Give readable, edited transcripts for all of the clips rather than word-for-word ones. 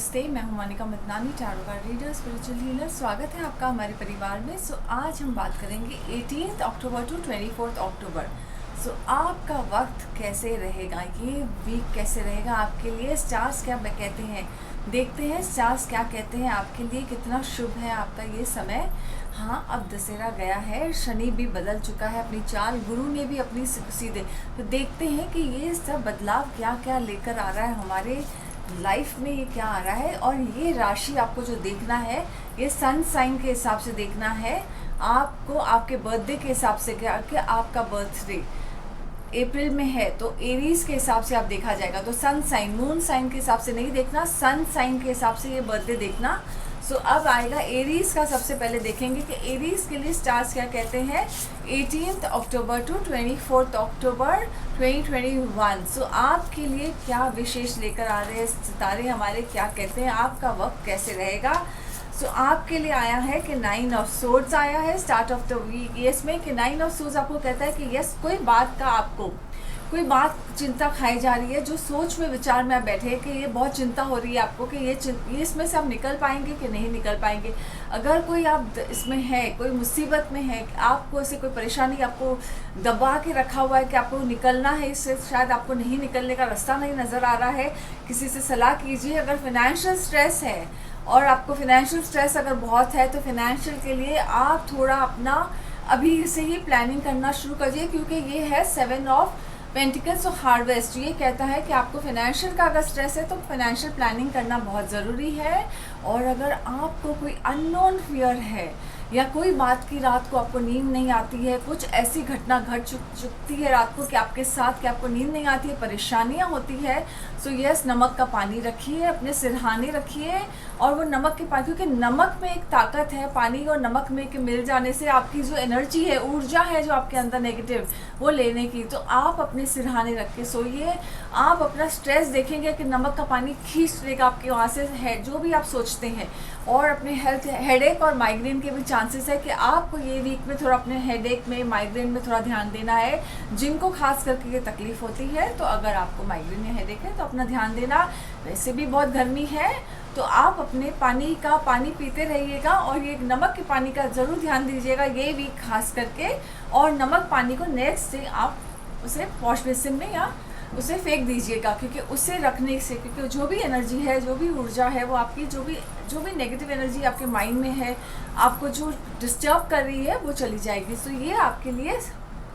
नमस्ते, मैं हूं Monika Madnani, tarot card reader, spiritual healer. स्वागत है आपका हमारे परिवार में। आज हम बात करेंगे 18 अक्टूबर टू 24 अक्टूबर। आपका वक्त कैसे रहेगा, ये वीक कैसे रहेगा आपके लिए, स्टार्स क्या कहते हैं, देखते हैं स्टार्स क्या कहते हैं आपके लिए, कितना शुभ है आपका ये समय। हाँ, अब दशहरा गया है, शनि भी बदल चुका है अपनी चाल, गुरु ने भी अपनी सीधे। तो देखते हैं कि ये सब बदलाव क्या क्या लेकर आ रहा है हमारे लाइफ में, ये क्या आ रहा है। और ये राशि आपको जो देखना है, ये सन साइन के हिसाब से देखना है आपको, आपके बर्थडे के हिसाब से। क्या कि आपका बर्थडे अप्रैल में है तो एरीज के हिसाब से आप देखा जाएगा। तो सन साइन, मून साइन के हिसाब से नहीं देखना, सन साइन के हिसाब से ये बर्थडे देखना। अब आएगा एरीज का। सबसे पहले देखेंगे कि एरीज के लिए स्टार्स क्या कहते हैं 18 अक्टूबर टू 24 अक्टूबर 2021। आपके लिए क्या विशेष लेकर आ रहे हैं सितारे हमारे, क्या कहते हैं, आपका वक्त कैसे रहेगा। आपके लिए आया है कि 9 ऑफ सोर्ड्स आया है start of the week. Yes में कि 9 ऑफ सोर्ड्स आपको कहता है कि यस, कोई बात का आपको कोई बात चिंता खाई जा रही है, जो सोच में विचार में आप बैठे हैं कि ये बहुत चिंता हो रही है आपको कि ये इसमें से आप निकल पाएंगे कि नहीं निकल पाएंगे। अगर कोई आप इसमें है, कोई मुसीबत में है, आपको ऐसे कोई परेशानी आपको दबा के रखा हुआ है कि आपको निकलना है, इससे शायद आपको नहीं निकलने का रास्ता नहीं नज़र आ रहा है, किसी से सलाह कीजिए। अगर फाइनेंशियल स्ट्रेस है और आपको फाइनेंशियल स्ट्रेस अगर बहुत है तो फाइनेंशियल के लिए आप थोड़ा अपना अभी से ही प्लानिंग करना शुरू करिए, क्योंकि ये है 7 ऑफ पेंटिकल्स और हार्वेस्ट। ये कहता है कि आपको फाइनेंशियल का अगर स्ट्रेस है तो फाइनेंशियल प्लानिंग करना बहुत ज़रूरी है। और अगर आपको कोई अननोन फियर है या कोई बात की रात को आपको नींद नहीं आती है, कुछ ऐसी घटना घट चुकती है रात को कि आपके साथ कि आपको नींद नहीं आती है, परेशानियां होती है, यस, नमक का पानी रखिए, अपने सिरहाने रखिए। और वो नमक के पानी, क्योंकि नमक में एक ताकत है, पानी और नमक में के मिल जाने से आपकी जो एनर्जी है, ऊर्जा है जो आपके अंदर नेगेटिव, वो लेने की। तो आप अपने सिरहाने रख के सोइए। आप अपना स्ट्रेस देखेंगे कि नमक का पानी खींच लेगा आपके वहाँ से है जो भी आप सोचते हैं। और अपने हेल्थ, हेडेक और माइग्रेन के भी चांसेस है कि आपको ये वीक में थोड़ा अपने हेडेक में, माइग्रेन में थोड़ा ध्यान देना है, जिनको खास करके ये तकलीफ होती है। तो अगर आपको माइग्रेन या हेडेक है तो अपना ध्यान देना। वैसे भी बहुत गर्मी है तो आप अपने पानी पीते रहिएगा और ये नमक के पानी का ज़रूर ध्यान दीजिएगा ये वीक खास करके। और नमक पानी को नेक्स्ट डे आप उसे वॉश बेसिन में या उसे फेंक दीजिएगा, क्योंकि उसे रखने से, क्योंकि जो भी एनर्जी है, जो भी ऊर्जा है, वो आपकी जो भी नेगेटिव एनर्जी आपके माइंड में है, आपको जो डिस्टर्ब कर रही है, वो चली जाएगी। ये आपके लिए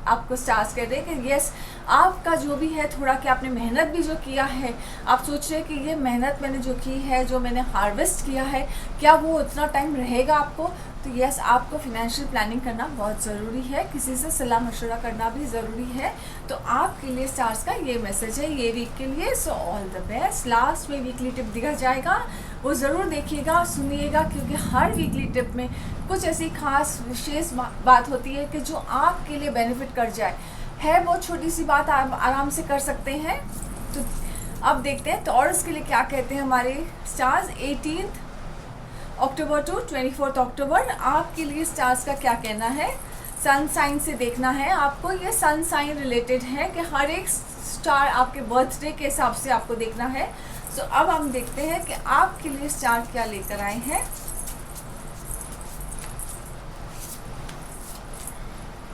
आपको स्टार्स कह रहे हैं कि यस, आपका जो भी है थोड़ा, कि आपने मेहनत भी जो किया है, आप सोच रहे हैं कि ये मेहनत मैंने जो की है, जो मैंने हार्वेस्ट किया है, क्या वो उतना टाइम रहेगा आपको। तो यस, आपको फाइनेंशियल प्लानिंग करना बहुत ज़रूरी है, किसी से सलाह मशवरा करना भी ज़रूरी है। तो आपके लिए स्टार्स का ये मैसेज है ये वीक के लिए। All the best. लास्ट में वीकली टिप दिया जाएगा, वो ज़रूर देखिएगा, सुनिएगा, क्योंकि हर वीकली टिप में कुछ ऐसी खास विशेष बात होती है कि जो आपके लिए बेनिफिट कर जाए। है बहुत छोटी सी बात, आप आराम से कर सकते हैं। तो अब देखते हैं टॉरस के लिए क्या कहते हैं हमारे स्टार्स 18 अक्टूबर टू 24 अक्टूबर। आपके लिए स्टार्स का क्या कहना है, सन साइन से देखना है आपको। ये सन साइन रिलेटेड है कि हर एक स्टार आपके बर्थडे के हिसाब से आपको देखना है। अब हम देखते हैं कि आपके लिए स्टार क्या लेकर आए हैं।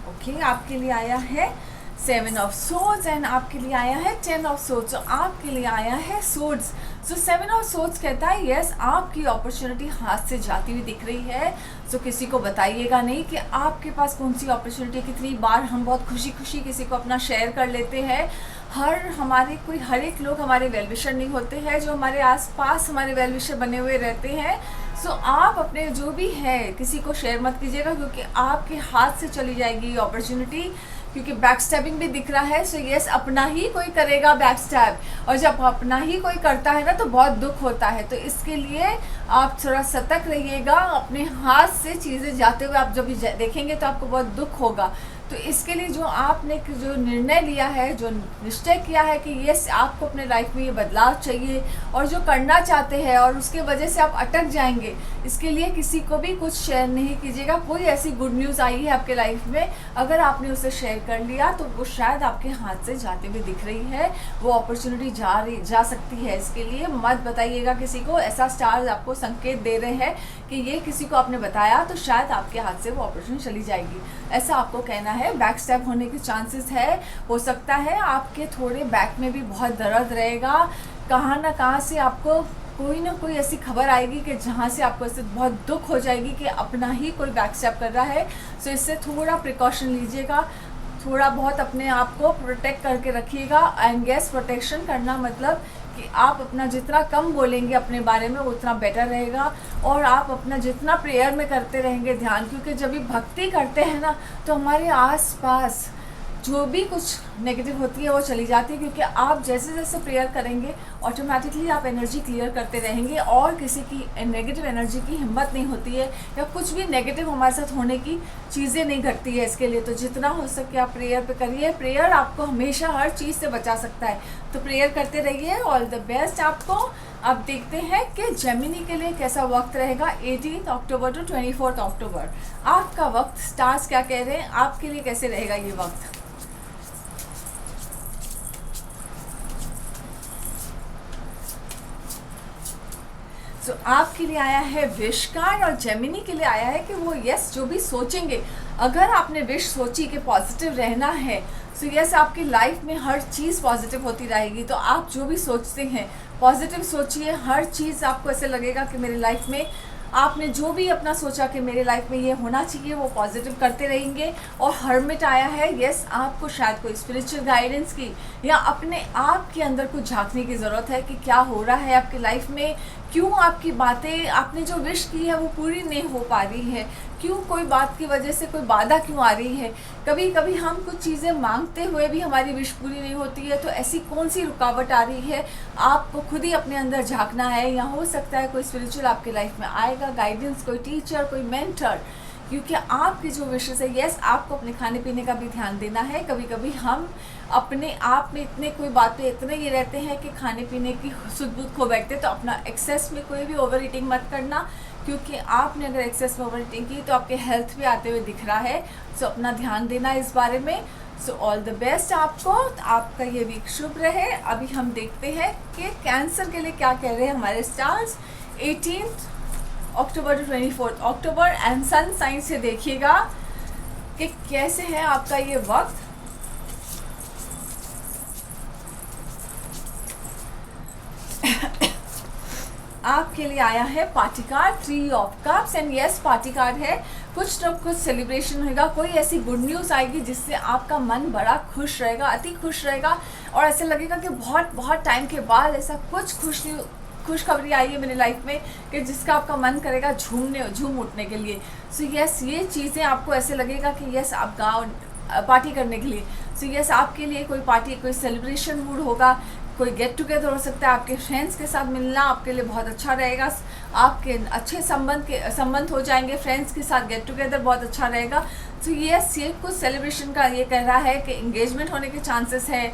ओके, आपके लिए आया है 7 ऑफ सोर्ड्स एंड आपके लिए आया है 10 ऑफ सोर्ड्स। आपके लिए आया है सोर्ड्स। 7 ऑफ सोर्ड्स कहता है यस, आपकी अपॉर्चुनिटी हाथ से जाती हुई दिख रही है। किसी को बताइएगा नहीं कि आपके पास कौन सी अपॉर्चुनिटी। कितनी बार हम बहुत खुशी खुशी किसी को अपना शेयर कर लेते हैं। हर एक लोग हमारे वेल विशर नहीं होते हैं, जो हमारे आसपास हमारे वेल विशर बने हुए रहते हैं। आप अपने जो भी है किसी को शेयर मत कीजिएगा, क्योंकि आपके हाथ से चली जाएगी ये अपॉर्चुनिटी। क्योंकि बैक स्टैबिंग भी दिख रहा है। यस, अपना ही कोई करेगा बैक स्टैब, और जब अपना ही कोई करता है ना तो बहुत दुख होता है। तो इसके लिए आप थोड़ा सतर्क रहिएगा। अपने हाथ से चीज़ें जाते हुए आप जब देखेंगे तो आपको बहुत दुख होगा। तो इसके लिए जो आपने जो निर्णय लिया है, जो निश्चय किया है कि यस आपको अपने लाइफ में ये बदलाव चाहिए और जो करना चाहते हैं और उसके वजह से आप अटक जाएंगे, इसके लिए किसी को भी कुछ शेयर नहीं कीजिएगा। कोई ऐसी गुड न्यूज़ आई है आपके लाइफ में, अगर आपने उसे शेयर कर लिया तो वो शायद आपके हाथ से जाते हुए दिख रही है, वो अपॉर्चुनिटी जा सकती है। इसके लिए मत बताइएगा किसी को। ऐसा स्टार्स आपको संकेत दे रहे हैं कि ये किसी को आपने बताया तो शायद आपके हाथ से वो अपॉर्चुनिटी चली जाएगी, ऐसा आपको कहना है। बैक स्टैब होने के चांसेस है, हो सकता है आपके थोड़े बैक में भी बहुत दर्द रहेगा, कहाँ ना कहाँ से आपको कोई ना कोई ऐसी खबर आएगी कि जहाँ से आपको इससे बहुत दुख हो जाएगी कि अपना ही कोई बैक स्टैब कर रहा है। सो इससे थोड़ा प्रिकॉशन लीजिएगा, थोड़ा बहुत अपने आप को प्रोटेक्ट करके रखिएगा। एंड गैस प्रोटेक्शन करना मतलब कि आप अपना जितना कम बोलेंगे अपने बारे में उतना बेटर रहेगा, और आप अपना जितना प्रेयर में करते रहेंगे ध्यान, क्योंकि जब भी भक्ति करते हैं ना तो हमारे आसपास जो भी कुछ नेगेटिव होती है वो चली जाती है, क्योंकि आप जैसे जैसे प्रेयर करेंगे ऑटोमेटिकली आप एनर्जी क्लियर करते रहेंगे और किसी की नेगेटिव एनर्जी की हिम्मत नहीं होती है या कुछ भी नेगेटिव हमारे साथ होने की चीज़ें नहीं घटती है। इसके लिए तो जितना हो सके आप प्रेयर पे करिए, प्रेयर आपको हमेशा हर चीज़ से बचा सकता है, तो प्रेयर करते रहिए। ऑल द बेस्ट आपको। अब देखते हैं कि जेमिनी के लिए कैसा वक्त रहेगा 18 अक्टूबर टू 24 अक्टूबर। आपका वक्त स्टार्स क्या कह रहे हैं, आपके लिए कैसे रहेगा ये वक्त। आपके लिए आया है विश कार्ड और जेमिनी के लिए आया है कि वो यस जो भी सोचेंगे, अगर आपने विश सोची कि पॉजिटिव रहना है तो यस आपकी लाइफ में हर चीज़ पॉजिटिव होती रहेगी। तो आप जो भी सोचते हैं पॉजिटिव सोचिए, हर चीज़ आपको ऐसे लगेगा कि मेरी लाइफ में आपने जो भी अपना सोचा कि मेरे लाइफ में ये होना चाहिए वो पॉजिटिव करते रहेंगे। और हर्मिट आया है, यस आपको शायद कोई स्पिरिचुअल गाइडेंस की या अपने आप के अंदर कुछ झांकने की ज़रूरत है कि क्या हो रहा है आपकी लाइफ में, क्यों आपकी बातें आपने जो विश की है वो पूरी नहीं हो पा रही है, क्यों कोई बात की वजह से कोई बाधा क्यों आ रही है। कभी कभी हम कुछ चीज़ें मांगते हुए भी हमारी विश पूरी नहीं होती है, तो ऐसी कौन सी रुकावट आ रही है आपको खुद ही अपने अंदर झांकना है। या हो सकता है कोई स्पिरिचुअल आपके लाइफ में आएगा, गाइडेंस, कोई टीचर, कोई मेंटर, क्योंकि आपकी जो विशेष है यस आपको अपने खाने पीने का भी ध्यान देना है। कभी कभी हम अपने आप में इतने कोई बात पे इतने ये रहते हैं कि खाने पीने की सुध बुध खो बैठते, तो अपना एक्सेस में कोई भी ओवर ईटिंग मत करना, क्योंकि आपने अगर एक्सेस में ओवर ईटिंग की तो आपके हेल्थ भी आते हुए दिख रहा है। सो अपना ध्यान देना इस बारे में। सो ऑल द बेस्ट आपको, आपका ये वीक शुभ रहे। अभी हम देखते हैं कि कैंसर के लिए क्या कह रहे हैं हमारे stars 18 October to 24 October. And sun sign से देखिएगा कि कैसे है आपका ये वक्त। आपके लिए आया है party card 3 of cups and yes party card है। कुछ न कुछ सेलिब्रेशन होगा, कोई ऐसी गुड न्यूज़ आएगी जिससे आपका मन बड़ा खुश रहेगा, अति खुश रहेगा, और ऐसे लगेगा कि बहुत टाइम के बाद ऐसा कुछ खुशखबरी आई है मेरी लाइफ में कि जिसका आपका मन करेगा झूम उठने के लिए। सो यस ये चीज़ें आपको ऐसे लगेगा कि यस आप गाँव पार्टी करने के लिए। सो यस आपके लिए कोई पार्टी, कोई सेलिब्रेशन मूड होगा, कोई गेट टुगेदर हो सकता है, आपके फ्रेंड्स के साथ मिलना आपके लिए बहुत अच्छा रहेगा। आपके अच्छे संबंध हो जाएंगे, फ्रेंड्स के साथ गेट टुगेदर बहुत अच्छा रहेगा। तो ये कुछ सेलिब्रेशन का ये कह रहा है कि इंगेजमेंट होने के चांसेस है,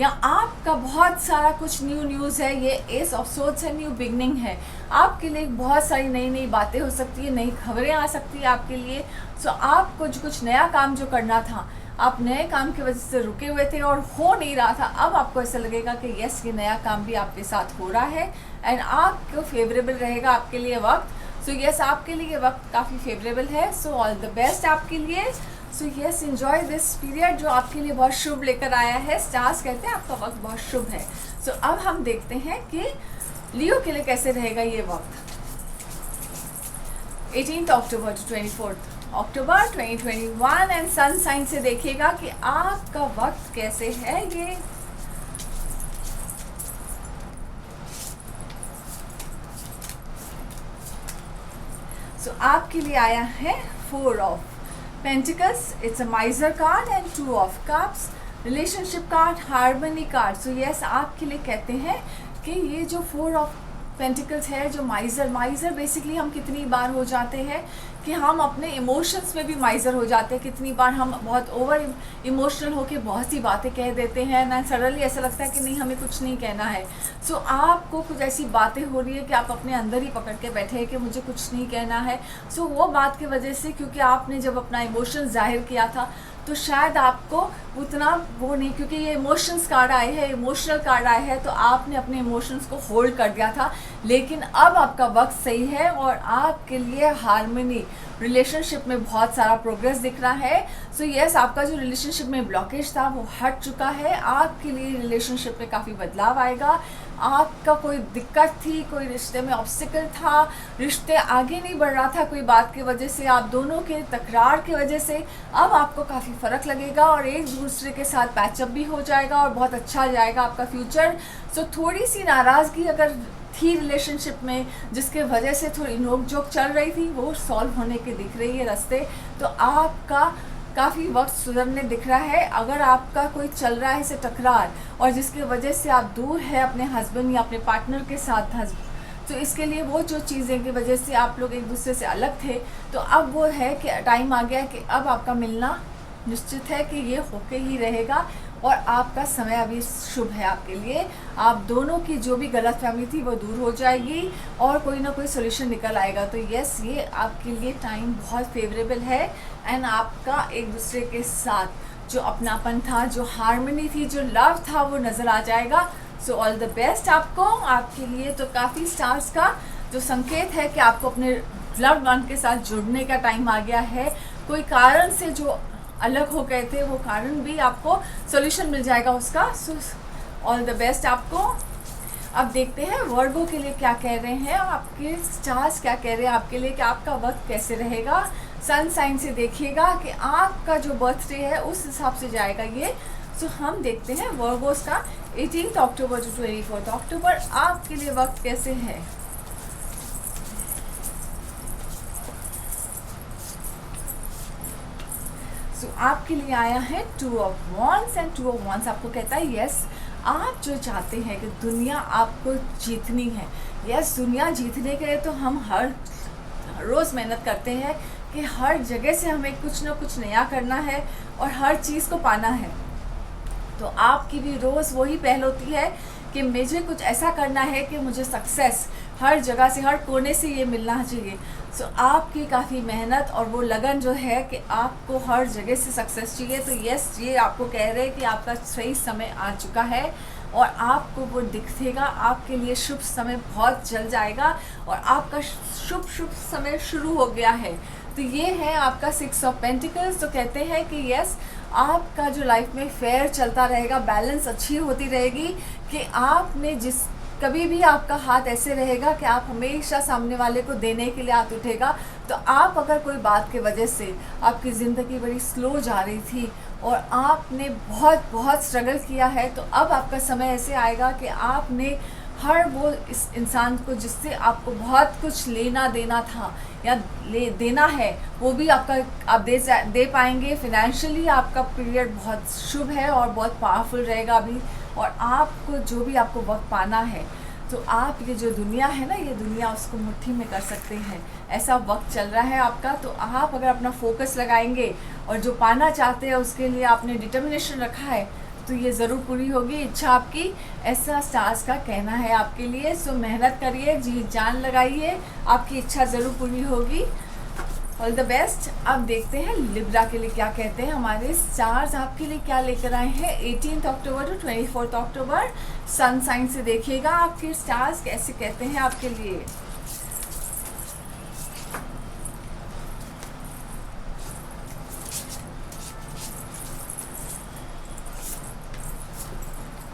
या आपका बहुत सारा कुछ न्यूज़ है। ये एस ऑफ सोर्ड्स है, न्यू बिगनिंग है। आपके लिए बहुत सारी नई बातें हो सकती है, नई खबरें आ सकती है आपके लिए। सो आपको जो कुछ नया काम जो करना था, आप नए काम की वजह से रुके हुए थे और हो नहीं रहा था, अब आपको ऐसा लगेगा कि यस ये नया काम भी आपके साथ हो रहा है एंड आपको फेवरेबल रहेगा आपके लिए वक्त। सो यस आपके लिए वक्त काफ़ी फेवरेबल है। सो ऑल द बेस्ट आपके लिए। So yes enjoy this period जो आपके लिए बहुत शुभ लेकर आया है। स्टार्स कहते हैं आपका वक्त बहुत शुभ है। सो अब हम देखते हैं कि लियो के लिए कैसे रहेगा ये वक्त 18 October to 24 October 2021 and sun sign से देखिएगा कि आपका वक्त कैसे है ये। सो आपके लिए आया है 4 of pentacles, it's a माइजर card and 2 of cups, relationship card, harmony card. So yes आपके लिए कहते हैं कि ये जो 4 ऑफ पेंटिकल्स है जो माइज़र। माइज़र बेसिकली हम कितनी बार हो जाते हैं कि हम अपने इमोशंस में भी माइज़र हो जाते हैं। कितनी बार हम बहुत ओवर इमोशनल होके बहुत सी बातें कह देते हैं ना, सडनली ऐसा लगता है कि नहीं हमें कुछ नहीं कहना है। सो आपको कुछ ऐसी बातें हो रही है कि आप अपने अंदर ही पकड़ के बैठे हैं कि मुझे कुछ नहीं कहना है। सो वो बात की वजह से, क्योंकि आपने जब अपना इमोशन जाहिर किया था तो शायद आपको उतना वो नहीं, क्योंकि ये इमोशंस कार्ड आए हैं, इमोशनल कार्ड आए हैं, तो आपने अपने इमोशंस को होल्ड कर दिया था। लेकिन अब आपका वक्त सही है और आपके लिए हार्मनी, रिलेशनशिप में बहुत सारा प्रोग्रेस दिख रहा है। सो यस, आपका जो रिलेशनशिप में ब्लॉकेज था वो हट चुका है। आपके लिए रिलेशनशिप में काफ़ी बदलाव आएगा। आपका कोई दिक्कत थी, कोई रिश्ते में ऑब्स्टिकल था, रिश्ते आगे नहीं बढ़ रहा था कोई बात की वजह से, आप दोनों के तकरार की वजह से, अब आपको काफ़ी फ़र्क लगेगा और एक दूसरे के साथ पैचअप भी हो जाएगा और बहुत अच्छा जाएगा आपका फ्यूचर। सो थोड़ी सी नाराज़गी अगर थी रिलेशनशिप में, जिसके वजह से थोड़ी नोक झोंक चल रही थी, वो सॉल्व होने के दिख रही है रास्ते। तो आपका काफ़ी वक्त सुधरने दिख रहा है। अगर आपका कोई चल रहा है इसे टकरार और जिसकी वजह से आप दूर है अपने हस्बैंड या अपने पार्टनर के साथ, तो इसके लिए वो जो चीज़ें की वजह से आप लोग एक दूसरे से अलग थे, तो अब वो है कि टाइम आ गया कि अब आपका मिलना निश्चित है कि ये होके ही रहेगा और आपका समय अभी शुभ है आपके लिए। आप दोनों की जो भी गलतफहमी थी वो दूर हो जाएगी और कोई ना कोई सोल्यूशन निकल आएगा। तो यस, ये आपके लिए टाइम बहुत फेवरेबल है एंड आपका एक दूसरे के साथ जो अपनापन था, जो हार्मनी थी, जो लव था, वो नज़र आ जाएगा। सो ऑल द बेस्ट आपको, आपके लिए तो काफ़ी स्टार्स का जो संकेत है कि आपको अपने लव्ड वन के साथ जुड़ने का टाइम आ गया है। कोई कारण से जो अलग हो गए थे वो कारण भी आपको सॉल्यूशन मिल जाएगा उसका। सो ऑल द बेस्ट आपको। अब देखते हैं वर्गो के लिए क्या कह रहे हैं आपके स्टार्स, क्या कह रहे हैं आपके लिए कि आपका वक्त कैसे रहेगा। सन साइन से देखिएगा कि आपका जो बर्थडे है उस हिसाब से जाएगा ये। सो हम देखते हैं वर्गोस का 18 अक्टूबर टू 24 अक्टूबर आपके लिए वक्त कैसे है। आपके लिए आया है 2 of wands and 2 of wands आपको कहता है यस, आप जो चाहते हैं कि दुनिया आपको जीतनी है। यस, दुनिया जीतने के लिए तो हम हर रोज़ मेहनत करते हैं कि हर जगह से हमें कुछ ना कुछ नया करना है और हर चीज़ को पाना है। तो आपकी भी रोज़ वही पहल होती है कि मुझे कुछ ऐसा करना है कि मुझे सक्सेस हर जगह से, हर कोने से ये मिलना चाहिए। सो आपकी काफ़ी मेहनत और वो लगन जो है कि आपको हर जगह से सक्सेस चाहिए। तो यस, ये आपको कह रहे हैं कि आपका सही समय आ चुका है और आपको वो दिखेगा। आपके लिए शुभ समय बहुत जल्द जाएगा और आपका शुभ समय शुरू हो गया है। तो ये है आपका 6 ऑफ पेंटिकल्स। तो कहते हैं कि यस, आपका जो लाइफ में फेयर चलता रहेगा, बैलेंस अच्छी होती रहेगी कि आपने कभी भी आपका हाथ ऐसे रहेगा कि आप हमेशा सामने वाले को देने के लिए हाथ उठेगा। तो आप अगर कोई बात की वजह से आपकी ज़िंदगी बड़ी स्लो जा रही थी और आपने बहुत स्ट्रगल किया है, तो अब आपका समय ऐसे आएगा कि आपने हर वो इस इंसान को जिससे आपको बहुत कुछ लेना देना था या देना है, वो भी आपका आप दे पाएंगे। फिनेंशियली आपका पीरियड बहुत शुभ है और बहुत पावरफुल रहेगा अभी। और आपको जो भी आपको वक्त पाना है, तो आप ये जो दुनिया है ना, ये दुनिया उसको मुट्ठी में कर सकते हैं। ऐसा वक्त चल रहा है आपका। तो आप अगर अपना फोकस लगाएंगे और जो पाना चाहते हैं उसके लिए आपने डिटर्मिनेशन रखा है, तो ये ज़रूर पूरी होगी इच्छा आपकी। ऐसा स्टार्स का कहना है आपके लिए। सो मेहनत करिए, जी जान लगाइए, आपकी इच्छा ज़रूर पूरी होगी। All the best. अब देखते हैं लिब्रा के लिए क्या कहते हैं हमारे स्टार्स, आपके लिए क्या लेकर आए हैं 18 October to 24 October. Sun sign से देखिएगा आपके स्टार्स कैसे कहते हैं आपके लिए।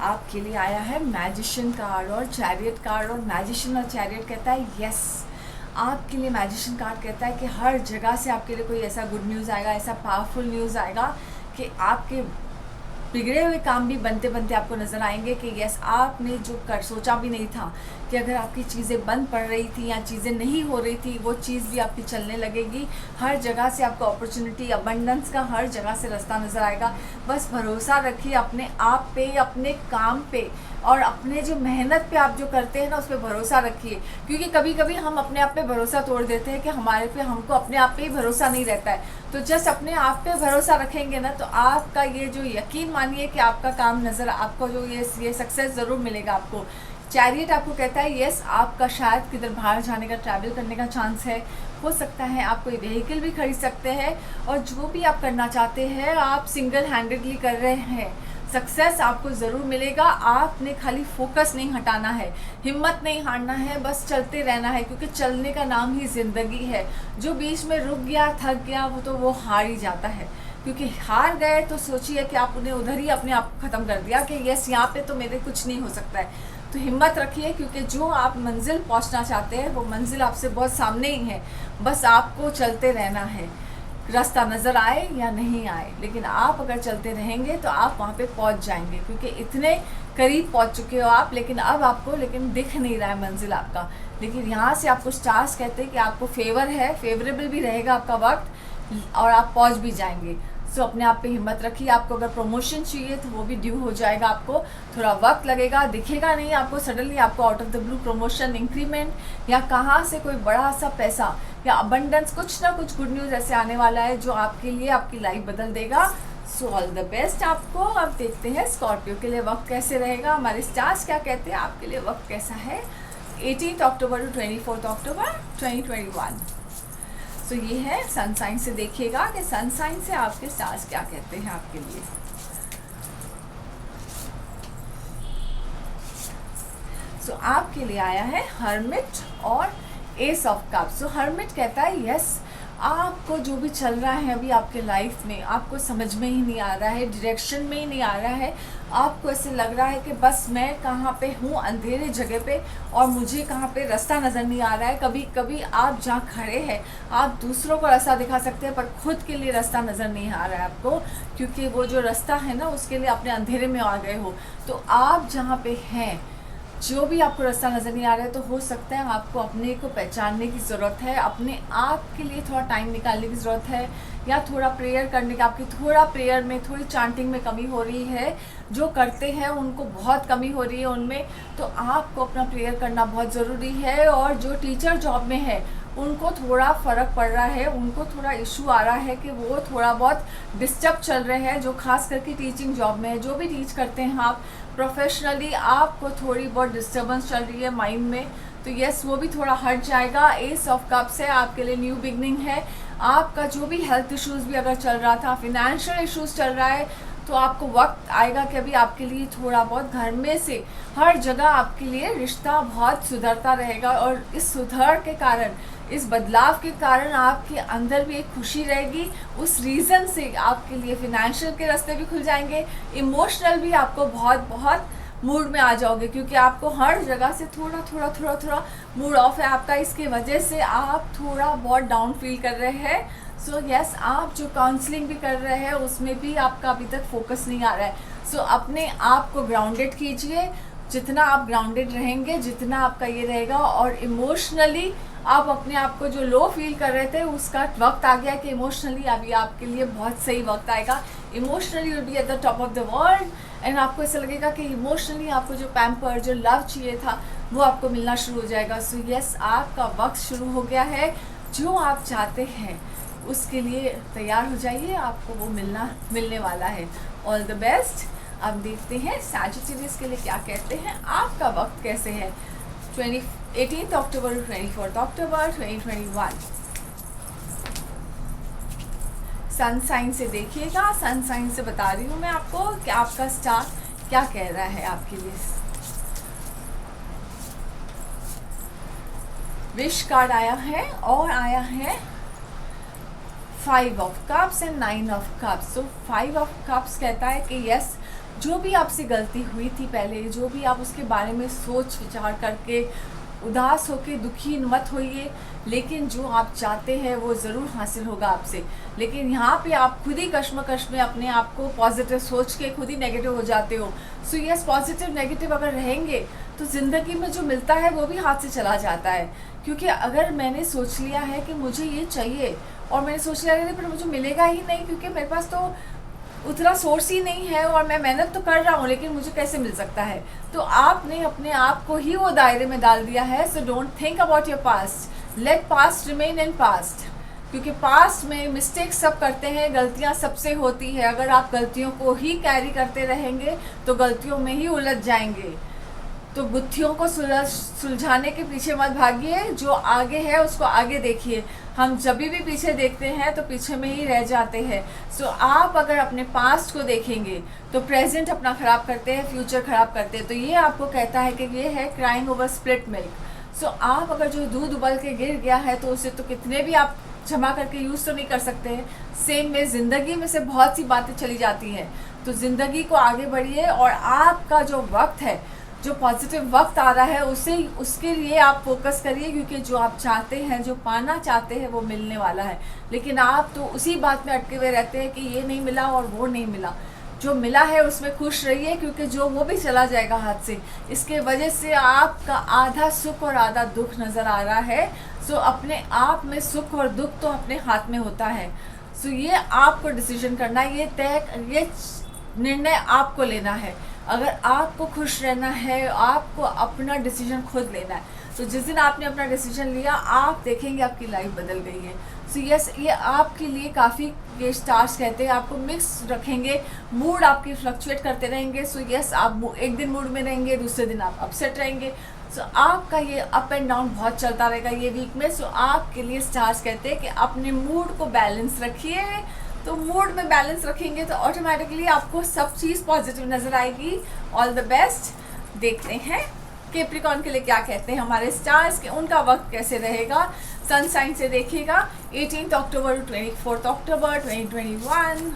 आपके लिए आया है मैजिशियन कार्ड और चैरियट कार्ड। और मैजिशियन और चैरियट कहता है यस, आपके लिए मैजिशियन कार्ड कहता है कि हर जगह से आपके लिए कोई ऐसा गुड न्यूज़ आएगा, ऐसा पावरफुल न्यूज़ आएगा कि आपके बिगड़े हुए काम भी बनते बनते आपको नज़र आएंगे कि यस, आपने जो कर सोचा भी नहीं था कि अगर आपकी चीज़ें बंद पड़ रही थी या चीज़ें नहीं हो रही थी, वो चीज़ भी आपकी चलने लगेगी। हर जगह से आपको अपॉर्चुनिटी, अबंडेंस का हर जगह से रास्ता नज़र आएगा। बस भरोसा रखिए अपने आप पे, अपने काम पे, और अपने जो मेहनत पे आप जो करते हैं ना, उस पर भरोसा रखिए। क्योंकि कभी कभी हम अपने आप पे भरोसा तोड़ देते हैं कि हमको अपने आप पे ही भरोसा नहीं रहता है। तो जस्ट अपने आप पे भरोसा रखेंगे ना, तो आपका ये जो यकीन मानिए कि आपका काम नज़र, आपको जो ये सक्सेस ज़रूर मिलेगा आपको। चैरियट आपको कहता है यस, आपका शायद किधर बाहर जाने का, ट्रैवल करने का चांस है, हो सकता है आप कोई व्हीकल भी खरीद सकते हैं, और जो भी आप करना चाहते हैं आप सिंगल हैंडेडली कर रहे हैं, सक्सेस आपको ज़रूर मिलेगा। आपने खाली फोकस नहीं हटाना है, हिम्मत नहीं हारना है, बस चलते रहना है, क्योंकि चलने का नाम ही ज़िंदगी है। जो बीच में रुक गया, थक गया, वो हार ही जाता है। क्योंकि हार गए तो सोचिए कि आपने उधर ही अपने आप को ख़त्म कर दिया कि यस, यहाँ पे तो मेरे कुछ नहीं हो सकता है। तो हिम्मत रखिए, क्योंकि जो आप मंजिल पहुँचना चाहते हैं वो मंजिल आपसे बहुत सामने ही है। बस आपको चलते रहना है, रास्ता नज़र आए या नहीं आए, लेकिन आप अगर चलते रहेंगे तो आप वहाँ पे पहुँच जाएंगे। क्योंकि इतने करीब पहुँच चुके हो आप, लेकिन अब आपको दिख नहीं रहा है मंजिल आपका। लेकिन यहाँ से आपको स्टार्स कहते हैं कि आपको फेवर है, फेवरेबल भी रहेगा आपका वक्त, और आप पहुँच भी जाएंगे। सो अपने आप पे हिम्मत रखिए। आपको अगर प्रमोशन चाहिए तो वो भी ड्यू हो जाएगा, आपको थोड़ा वक्त लगेगा, दिखेगा नहीं आपको सडनली, आपको out of the blue promotion, increment, या कहाँ से कोई बड़ा सा पैसा या अबंडेंस, कुछ ना कुछ गुड न्यूज़ ऐसे आने वाला है जो आपके लिए आपकी लाइफ बदल देगा। सो ऑल द बेस्ट आपको। अब देखते हैं स्कॉर्पियो के लिए वक्त कैसे रहेगा, हमारे स्टार्स क्या कहते हैं आपके लिए वक्त कैसा है 18 अक्टूबर टू 24 अक्टूबर 2021। तो ये है सन साइन से, देखिएगा कि सन साइन से आपके स्टार्स क्या कहते हैं आपके लिए। सो आपके लिए आया है हर्मिट और S of cups. So hermit कहता है यस, आपको जो भी चल रहा है अभी आपके लाइफ में, आपको समझ में ही नहीं आ रहा है, डायरेक्शन में ही नहीं आ रहा है, आपको ऐसे लग रहा है कि बस मैं कहाँ पे हूँ, अंधेरे जगह पे, और मुझे कहाँ पे रास्ता नज़र नहीं आ रहा है। कभी कभी आप जहाँ खड़े हैं आप दूसरों को रास्ता दिखा सकते हैं, पर खुद के लिए रास्ता नज़र नहीं आ रहा है आपको, क्योंकि वो जो रास्ता है ना उसके लिए अपने अंधेरे में आ गए हो। तो आप जहाँ पे हैं, जो भी आपको रास्ता नज़र नहीं आ रहा है, तो हो सकता है आपको अपने को पहचानने की ज़रूरत है, अपने आप के लिए थोड़ा टाइम निकालने की ज़रूरत है, या थोड़ा प्रेयर करने का, आपकी थोड़ा प्रेयर में, थोड़ी चांटिंग में कमी हो रही है, जो करते हैं उनको बहुत कमी हो रही है उनमें, तो आपको अपना प्रेयर करना बहुत ज़रूरी है। और जो टीचर जॉब में है उनको थोड़ा फ़र्क पड़ रहा है, उनको थोड़ा इशू आ रहा है कि वो थोड़ा बहुत डिस्टर्ब चल रहे हैं, जो खास करके टीचिंग जॉब में है, जो भी टीच करते हैं आप प्रोफेशनली, आपको थोड़ी बहुत डिस्टर्बेंस चल रही है माइंड में, तो यस वो भी थोड़ा हट जाएगा। एस ऑफ कप्स है, आपके लिए न्यू बिगनिंग है। आपका जो भी हेल्थ इश्यूज़ भी अगर चल रहा था, फिनेंशियल इश्यूज़ चल रहा है, तो आपको वक्त आएगा कि अभी आपके लिए थोड़ा बहुत घर में से हर जगह आपके लिए रिश्ता बहुत सुधरता रहेगा, और इस सुधार के कारण, इस बदलाव के कारण आपके अंदर भी एक खुशी रहेगी। उस रीज़न से आपके लिए फिनेंशियल के रास्ते भी खुल जाएंगे, इमोशनल भी आपको बहुत बहुत मूड में आ जाओगे, क्योंकि आपको हर जगह से थोड़ा मूड ऑफ है आपका, इसके वजह से आप थोड़ा बहुत डाउन फील कर रहे हैं। सो यस, आप जो काउंसलिंग भी कर रहे हैं उसमें भी आपका अभी तक फोकस नहीं आ रहा है। सो अपने आप को ग्राउंडेड कीजिए, जितना आप ग्राउंडेड रहेंगे, जितना आपका ये रहेगा, और इमोशनली आप अपने आप को जो लो फील कर रहे थे उसका वक्त आ गया कि इमोशनली अभी आपके लिए बहुत सही वक्त आएगा। Emotionally will be at the top of the world, and आपको ऐसा लगेगा कि इमोशनली आपको जो पैम्पर, जो लव चाहिए था वो आपको मिलना शुरू हो जाएगा। सो यस, आपका वक्त शुरू हो गया है, जो आप चाहते हैं उसके लिए तैयार हो जाइए, आपको वो मिलने वाला है। All the best. अब देखते हैं सैजिटेरियस के लिए क्या कहते हैं, आपका वक्त कैसे है 18 October to 24 October 2021। Sun sign से देखिएगा, सन साइन से बता रही हूँ मैं आपको कि आपका स्टार क्या कह रहा है आपके लिए। विश कार्ड आया है, और आया है 5 of cups and 9 of cups. So 5 of cups कहता है कि यस, जो भी आपसे गलती हुई थी पहले, जो भी आप उसके बारे में सोच विचार करके उदास होके दुखी मत होइए, लेकिन जो आप चाहते हैं वो ज़रूर हासिल होगा आपसे। लेकिन यहाँ पे आप खुद ही कश्मकश में अपने आप को पॉजिटिव सोच के खुद ही नेगेटिव हो जाते हो। सो यस, पॉजिटिव नेगेटिव अगर रहेंगे तो ज़िंदगी में जो मिलता है वो भी हाथ से चला जाता है। क्योंकि अगर मैंने सोच लिया है कि मुझे ये चाहिए और मैंने सोच लिया है पर मुझे मिलेगा ही नहीं, क्योंकि मेरे पास तो उतना सोर्स ही नहीं है और मैं मेहनत तो कर रहा हूँ लेकिन मुझे कैसे मिल सकता है, तो आपने अपने आप को ही वो दायरे में डाल दिया है। So don't think about your past, let past remain in past. क्योंकि पास्ट में मिस्टेक सब करते हैं, गलतियाँ सबसे होती है। अगर आप गलतियों को ही कैरी करते रहेंगे तो गलतियों में ही उलझ जाएंगे। तो गुत्थियों को सुलझाने के पीछे मत भागिए, जो आगे है उसको आगे देखिए। हम जब भी पीछे देखते हैं तो पीछे में ही रह जाते हैं। सो आप अगर अपने पास्ट को देखेंगे तो प्रेजेंट अपना ख़राब करते हैं, फ्यूचर ख़राब करते हैं। तो ये आपको कहता है कि ये है क्राइंग ओवर स्प्लिट मिल्क। सो आप अगर जो दूध उबल के गिर गया है तो उसे तो कितने भी आप जमा करके यूज़ तो नहीं कर सकते हैं। सेम में ज़िंदगी में से बहुत सी बातें चली जाती हैं। तो ज़िंदगी को आगे बढ़िए और आपका जो वक्त है, जो पॉजिटिव वक्त आ रहा है उसके लिए आप फोकस करिए, क्योंकि जो आप चाहते हैं, जो पाना चाहते हैं वो मिलने वाला है। लेकिन आप तो उसी बात में अटके हुए रहते हैं कि ये नहीं मिला और वो नहीं मिला। जो मिला है उसमें खुश रहिए, क्योंकि जो वो भी चला जाएगा हाथ से। इसके वजह से आपका आधा सुख और आधा दुख नज़र आ रहा है। सो अपने आप में सुख और दुख तो अपने हाथ में होता है। सो ये आपको डिसीजन करना है, ये निर्णय आपको लेना है। अगर आपको खुश रहना है, आपको अपना डिसीजन खुद लेना है। तो जिस दिन आपने अपना डिसीजन लिया, आप देखेंगे आपकी लाइफ बदल गई है। सो यस, ये आपके लिए काफ़ी, ये स्टार्स कहते हैं, आपको मिक्स रखेंगे, मूड आपके फ्लक्चुएट करते रहेंगे। सो यस, आप एक दिन मूड में रहेंगे, दूसरे दिन आप अपसेट रहेंगे। सो आपका ये अप एंड डाउन बहुत चलता रहेगा ये वीक में। सो आपके लिए स्टार्स कहते हैं कि अपने मूड को बैलेंस रखिए। तो मूड में बैलेंस रखेंगे तो ऑटोमेटिकली आपको सब चीज़ पॉजिटिव नज़र आएगी। All the best. देखते हैं कैप्रिकॉर्न के लिए क्या कहते हैं हमारे स्टार्स के, उनका वक्त कैसे रहेगा। सन साइन से देखिएगा 18 अक्टूबर टू 24 अक्टूबर 2021।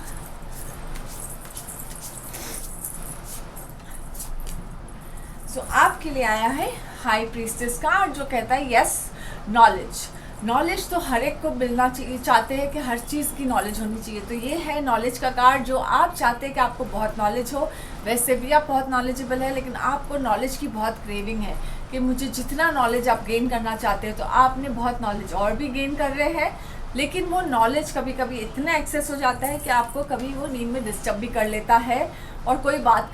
सो आपके लिए आया है हाई प्रीस्टेस कार्ड, जो कहता है यस, नॉलेज तो हर एक को मिलना चाहिए। चाहते हैं कि हर चीज़ की नॉलेज होनी चाहिए। तो ये है नॉलेज का कार्ड, जो आप चाहते हैं कि आपको बहुत नॉलेज हो। वैसे भी आप बहुत नॉलेजेबल है, लेकिन आपको नॉलेज की बहुत क्रेविंग है कि मुझे जितना नॉलेज आप गेन करना चाहते हैं। तो आपने बहुत नॉलेज और भी गेन कर रहे हैं, लेकिन वो नॉलेज कभी कभी इतना एक्सेस हो जाता है कि आपको कभी वो नींद में डिस्टर्ब भी कर लेता है, और कोई बात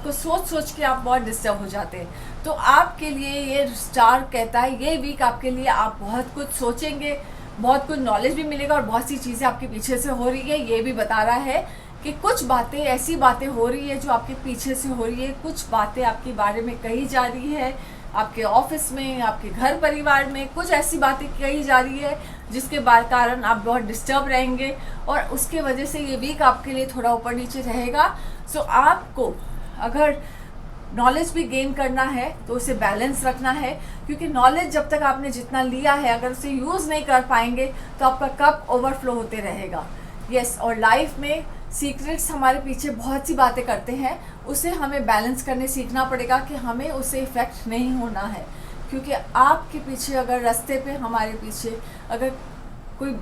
को सोच के आप बहुत डिस्टर्ब हो जाते हैं। तो आपके लिए ये स्टार कहता है ये वीक आपके लिए, आप बहुत कुछ सोचेंगे, बहुत कुछ नॉलेज भी मिलेगा और बहुत सी चीज़ें आपके पीछे से हो रही है। ये भी बता रहा है कि कुछ बातें, ऐसी बातें हो रही है जो आपके पीछे से हो रही है। कुछ बातें आपके बारे में कही जा रही है, आपके ऑफिस में, आपके घर परिवार में कुछ ऐसी बातें कही जा रही है जिसके कारण आप बहुत डिस्टर्ब रहेंगे, और उसके वजह से ये वीक आपके लिए थोड़ा ऊपर नीचे रहेगा। सो आपको अगर नॉलेज भी गेन करना है तो उसे बैलेंस रखना है, क्योंकि नॉलेज जब तक आपने जितना लिया है, अगर उसे यूज़ नहीं कर पाएंगे तो आपका कप ओवरफ्लो होते रहेगा। यस, और लाइफ में सीक्रेट्स हमारे पीछे बहुत सी बातें करते हैं, उसे हमें बैलेंस करने सीखना पड़ेगा कि हमें उसे इफ़ेक्ट नहीं होना है। क्योंकि आपके पीछे अगर रास्ते पे हमारे पीछे अगर कोई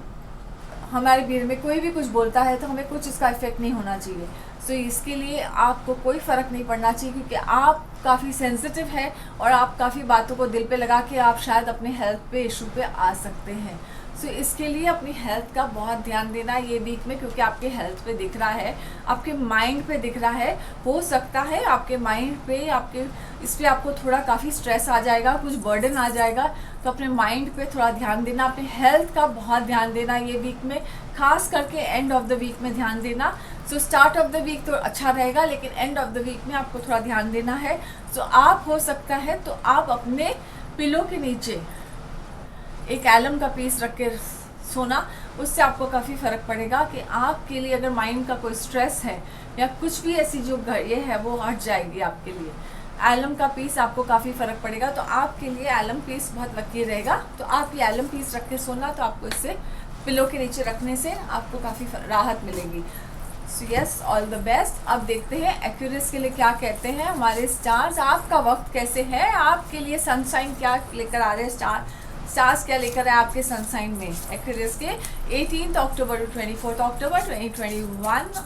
हमारे भीड़ में कोई भी कुछ बोलता है तो हमें कुछ इसका इफेक्ट नहीं होना चाहिए। सो इसके लिए आपको कोई फ़र्क नहीं पड़ना चाहिए, क्योंकि आप काफ़ी सेंसिटिव हैं और आप काफ़ी बातों को दिल पे लगा के आप शायद अपने हेल्थ पे इशू पे आ सकते हैं। सो इसके लिए अपनी हेल्थ का बहुत ध्यान देना ये वीक में, क्योंकि आपके हेल्थ पे दिख रहा है, आपके माइंड पे दिख रहा है। हो सकता है आपके माइंड पे, आपके इस पर आपको थोड़ा काफ़ी स्ट्रेस आ जाएगा, कुछ बर्डन आ जाएगा। तो अपने माइंड पे थोड़ा ध्यान देना, अपने हेल्थ का बहुत ध्यान देना ये वीक में, खास करके एंड ऑफ द वीक में ध्यान देना। So start of the week तो अच्छा रहेगा, लेकिन एंड ऑफ द वीक में आपको थोड़ा ध्यान देना है। सो आप हो सकता है तो आप अपने पिलो के नीचे एक एलम का पीस रख के सोना, उससे आपको काफ़ी फ़र्क पड़ेगा कि आपके लिए अगर माइंड का कोई स्ट्रेस है या कुछ भी ऐसी जो ये है वो हट जाएगी आपके लिए। एलम का पीस आपको काफ़ी फ़र्क पड़ेगा, तो आपके लिए एलम पीस बहुत लकी रहेगा। तो आप ये एलम पीस रख के सोना, तो आपको इससे पिलो के नीचे रखने से आपको काफ़ी राहत मिलेगी। So yes, all the best. अब देखते हैं एक्यूरियस के लिए क्या कहते हैं हमारे स्टार्स। आपका वक्त कैसे है, आपके लिए सनशाइन क्या लेकर आ रहे हैं स्टार्स क्या लेकर है आपके सनशाइन में एक्यूरियस के 18 अक्टूबर टू 24 अक्टूबर 2021।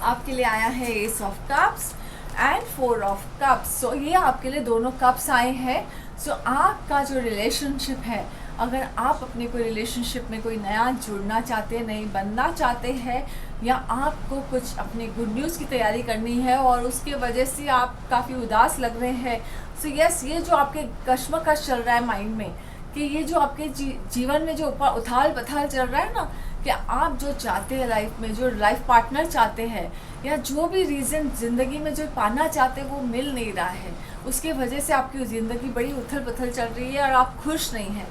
आपके लिए आया है ace of cups and 4 of cups. So ये आपके लिए दोनों कप्स आए हैं। सो आपका जो रिलेशनशिप है, अगर आप अपने कोई रिलेशनशिप में कोई नया जुड़ना चाहते हैं, नई बनना चाहते हैं, या आपको कुछ अपनी गुड न्यूज़ की तैयारी करनी है और उसके वजह से आप काफ़ी उदास लग रहे हैं, सो यस, ये जो आपके कश्मकश चल रहा है माइंड में, कि ये जो आपके जीवन में जो उथाल पथाल चल रहा है ना, कि आप जो चाहते हैं लाइफ में, जो लाइफ पार्टनर चाहते हैं, या जो भी रीज़न ज़िंदगी में जो पाना चाहते हैं वो मिल नहीं रहा है, उसके वजह से आपकी ज़िंदगी बड़ी उथल पुथल चल रही है और आप खुश नहीं हैं,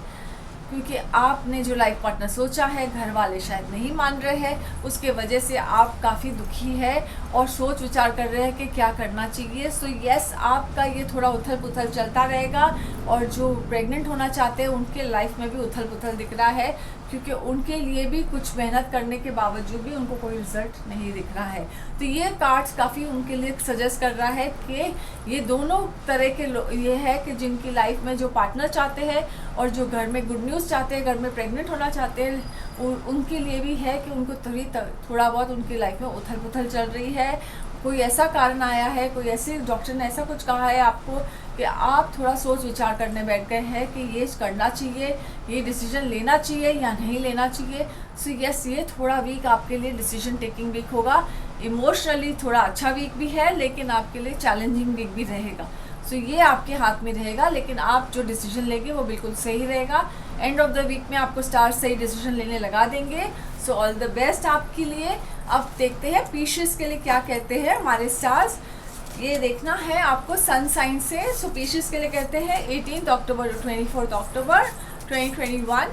क्योंकि आपने जो लाइफ पार्टनर सोचा है घर वाले शायद नहीं मान रहे हैं, उसके वजह से आप काफ़ी दुखी है और सोच विचार कर रहे हैं कि क्या करना चाहिए। सो यस, आपका ये थोड़ा उथल पुथल चलता रहेगा, और जो प्रेग्नेंट होना चाहते हैं उनके लाइफ में भी उथल पुथल दिख रहा है, क्योंकि उनके लिए भी कुछ मेहनत करने के बावजूद भी उनको कोई रिजल्ट नहीं दिख रहा है। तो ये कार्ड्स काफ़ी उनके लिए सजेस्ट कर रहा है कि ये दोनों तरह के ये है कि जिनकी लाइफ में जो पार्टनर चाहते हैं और जो घर में गुड न्यूज़ चाहते हैं, घर में प्रेग्नेंट होना चाहते हैं, उनके लिए भी है कि उनको थोड़ा बहुत उनकी लाइफ में उथल पुथल चल रही है। कोई ऐसा कारण आया है, कोई ऐसे डॉक्टर ने ऐसा कुछ कहा है आपको कि आप थोड़ा सोच विचार करने बैठ गए हैं कि ये करना चाहिए, ये डिसीजन लेना चाहिए या नहीं लेना चाहिए। सो यस, ये थोड़ा वीक आपके लिए डिसीजन टेकिंग वीक होगा। इमोशनली थोड़ा अच्छा वीक भी है, लेकिन आपके लिए चैलेंजिंग वीक भी रहेगा। सो ये आपके हाथ में रहेगा, लेकिन आप जो डिसीजन लेंगे वो बिल्कुल सही रहेगा। एंड ऑफ द वीक में आपको स्टार्स सही डिसीजन लेने लगा देंगे। सो ऑल द बेस्ट आपके लिए। अब देखते हैं पीशियस के लिए क्या कहते हैं हमारे स्टार्स। ये देखना है आपको सन साइन से। सो पीशियस के लिए कहते हैं 18 अक्टूबर टू 24 अक्टूबर 2021।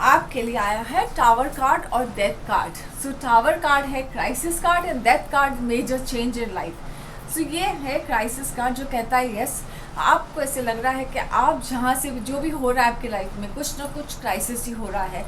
आपके लिए आया है टावर कार्ड और death card. So tower card है crisis card and death card major change in life. So ये है क्राइसिस कार्ड जो कहता है यस, आपको ऐसे लग रहा है कि आप जहाँ से जो भी हो रहा है आपकी लाइफ में, कुछ ना कुछ क्राइसिस ही हो रहा है।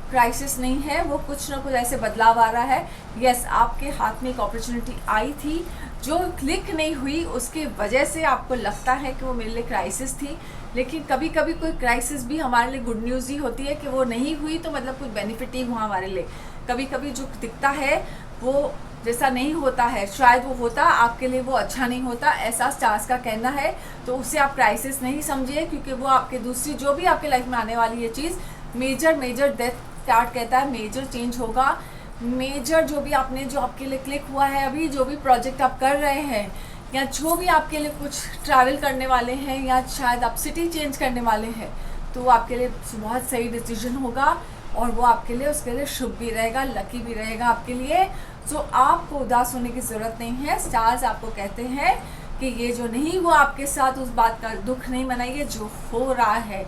क्राइसिस नहीं है वो, कुछ ना कुछ ऐसे बदलाव आ रहा है। यस, आपके हाथ में एक अपॉर्चुनिटी आई थी जो क्लिक नहीं हुई, उसकी वजह से आपको लगता है कि वो मेरे लिए क्राइसिस थी। लेकिन कभी कभी कोई क्राइसिस भी हमारे लिए गुड न्यूज़ ही होती है कि वो नहीं हुई तो मतलब कुछ बेनिफिट ही हुआ हमारे लिए। कभी कभी जो दिखता है वो जैसा नहीं होता है, शायद वो होता आपके लिए वो अच्छा नहीं होता, ऐसा स्टार्स का कहना है। तो उससे आप क्राइसिस नहीं समझिए, क्योंकि वो आपके दूसरी जो भी आपके लाइफ में आने वाली ये चीज़ मेजर डेथ कार्ड कहता है मेजर चेंज होगा। मेजर जो भी आपने जो आपके लिए क्लिक हुआ है अभी, जो भी प्रोजेक्ट आप कर रहे हैं, या जो भी आपके लिए कुछ ट्रैवल करने वाले हैं, या शायद आप सिटी चेंज करने वाले हैं, तो वो आपके लिए बहुत सही डिसीजन होगा और वो आपके लिए उसके लिए शुभ भी रहेगा, लकी भी रहेगा आपके लिए। सो आपको उदास होने की ज़रूरत नहीं है। स्टार्स आपको कहते हैं कि ये जो नहीं हुआ आपके साथ, उस बात का दुख नहीं मनाइए। जो हो रहा है,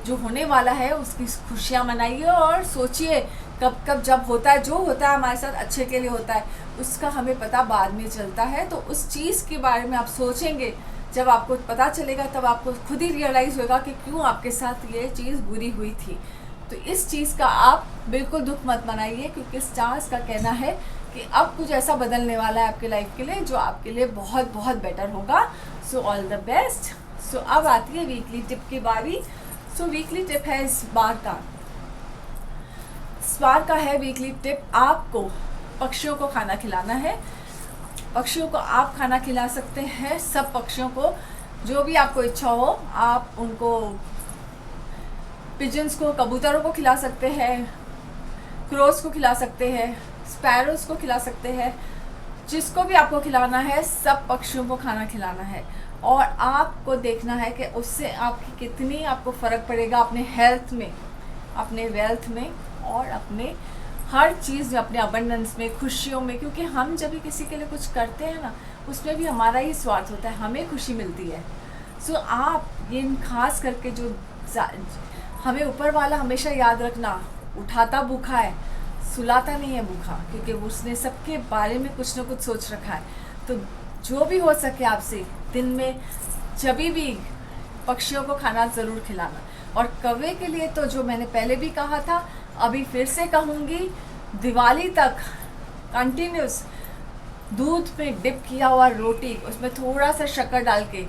जो होने वाला है, उसकी खुशियाँ मनाइए और सोचिए कब कब जब होता है, जो होता है हमारे साथ अच्छे के लिए होता है, उसका हमें पता बाद में चलता है। तो उस चीज़ के बारे में आप सोचेंगे, जब आपको पता चलेगा तब आपको खुद ही रियलाइज़ होगा कि क्यों आपके साथ ये चीज़ बुरी हुई थी। तो इस चीज़ का आप बिल्कुल दुख मत मनाइए, क्योंकि स्टार्स का कहना है कि अब कुछ ऐसा बदलने वाला है आपके लाइफ के लिए जो आपके लिए बहुत बहुत बेटर होगा। So all the best. So अब आती है वीकली टिप की बारी। सो वीकली टिप है इस बार का है वीकली टिप, आपको पक्षियों को खाना खिलाना है। पक्षियों को आप खाना खिला सकते हैं, सब पक्षियों को, जो भी आपको इच्छा हो। आप उनको पिजन्स को, कबूतरों को खिला सकते हैं, क्रोस को खिला सकते हैं, स्पैरोस को खिला सकते हैं, जिसको भी आपको खिलाना है, सब पक्षियों को खाना खिलाना है। और आपको देखना है कि उससे आपकी कितनी आपको फ़र्क पड़ेगा अपने हेल्थ में, अपने वेल्थ में, और अपने हर चीज़ में, अपने अबंडेंस में, खुशियों में। क्योंकि हम जब भी किसी के लिए कुछ करते हैं ना, उसमें भी हमारा ही स्वार्थ होता है, हमें खुशी मिलती है। सो आप ये खास करके जो हमें ऊपर वाला हमेशा याद रखना, उठाता भूखा है, सुलाता नहीं है भूखा, क्योंकि उसने सबके बारे में कुछ ना कुछ सोच रखा है। तो जो भी हो सके आपसे दिन में जब भी पक्षियों को खाना ज़रूर खिलाना। और कौवे के लिए तो जो मैंने पहले भी कहा था, अभी फिर से कहूँगी, दिवाली तक कंटिन्यूस दूध में डिप किया हुआ रोटी, उसमें थोड़ा सा शक्कर डाल के,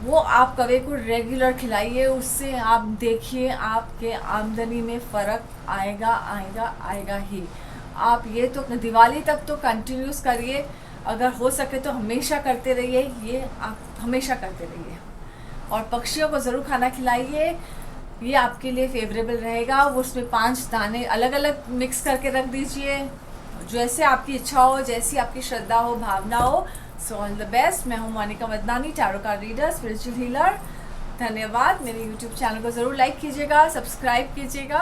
वो आप कौवे को रेगुलर खिलाइए। उससे आप देखिए आपके आमदनी में फ़र्क आएगा आएगा आएगा ही। आप ये तो दिवाली तक तो कंटिन्यूस करिए, अगर हो सके तो हमेशा करते रहिए, ये आप हमेशा करते रहिए। और पक्षियों को ज़रूर खाना खिलाइए, ये आपके लिए फेवरेबल रहेगा। वो उसमें 5 दाने अलग अलग मिक्स करके रख दीजिए, जैसे आपकी इच्छा हो, जैसी आपकी श्रद्धा हो, भावना हो। So all the best. मैं हूँ Monika Madnani, tarot card reader, spiritual healer. धन्यवाद। मेरे यूट्यूब चैनल को ज़रूर लाइक कीजिएगा, सब्सक्राइब कीजिएगा।